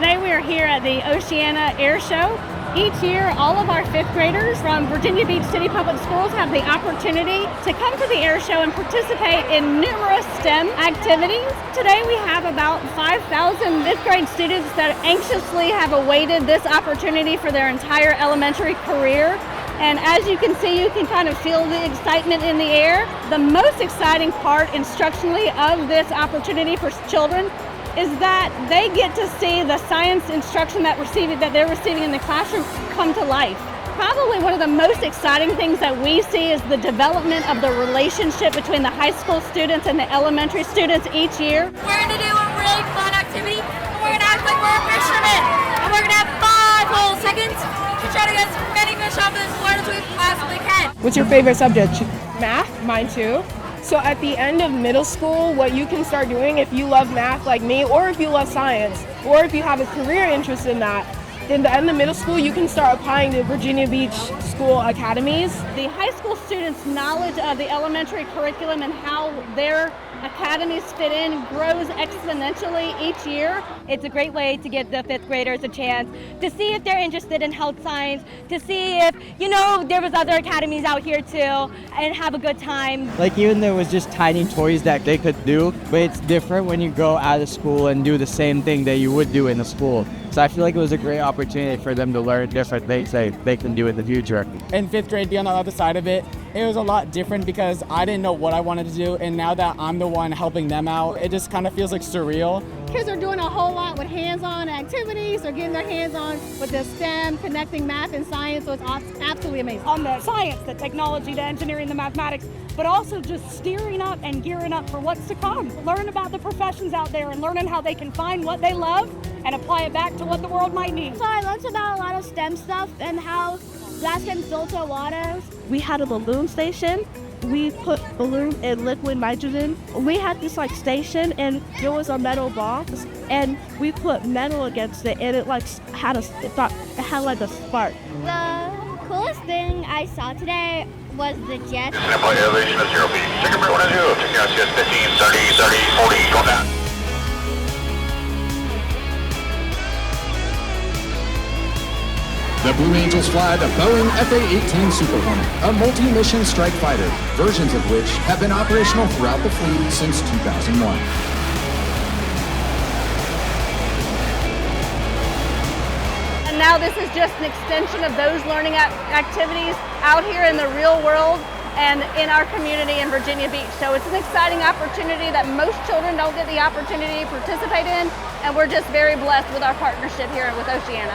Today we are here at the Oceana Air Show. Each year, all of our fifth graders from Virginia Beach City Public Schools have the opportunity to come to the air show and participate in numerous STEM activities. Today we have about 5,000 fifth grade students that anxiously have awaited this opportunity for their entire elementary career. And as you can see, you can kind of feel the excitement in the air. The most exciting part instructionally of this opportunity for children is that they get to see the science instruction that they're receiving in the classroom come to life. Probably one of the most exciting things that we see is the development of the relationship between the high school students and the elementary students each year. We're going to do a really fun activity, and we're going to act like we're a fisherman. And we're going to have 5 whole seconds to try to get as many fish off of this board as we possibly can. What's your favorite subject? Math? Mine too. So at the end of middle school, what you can start doing if you love math like me, or if you love science, or if you have a career interest in that, in the end of middle school, you can start applying to Virginia Beach School academies. The high school students' knowledge of the elementary curriculum and how their academies fit in grows exponentially each year. It's a great way to give the fifth graders a chance to see if they're interested in health science, to see if, there was other academies out here too, and have a good time. Like, even there was just tiny toys that they could do, but it's different when you go out of school and do the same thing that you would do in the school. So I feel like it was a great opportunity for them to learn different things that they can do in the future. In fifth grade, being on the other side of it, it was a lot different because I didn't know what I wanted to do, and now that I'm the one helping them out, it just kind of feels like surreal. Kids are doing a whole lot with hands-on activities. They're getting their hands on with the STEM, connecting math and science, so it's absolutely amazing. On the science, the technology, the engineering, the mathematics, but also just steering up and gearing up for what's to come. Learn about the professions out there and learning how they can find what they love and apply it back to what the world might need. So I learned about a lot of STEM stuff and how glass can filter water. We had a balloon station. We put balloon in liquid nitrogen. We had this station, and there was a metal box, and we put metal against it, and it had a spark. The coolest thing I saw today was the jet. Flight elevation of 0 feet. Second bird 1 0. Taking out CS 15, 30, 40, going down. The Blue Angels fly the Boeing FA-18 Super Hornet, a multi-mission strike fighter, versions of which have been operational throughout the fleet since 2001. And now this is just an extension of those learning activities out here in the real world and in our community in Virginia Beach. So it's an exciting opportunity that most children don't get the opportunity to participate in, and we're just very blessed with our partnership here with Oceana.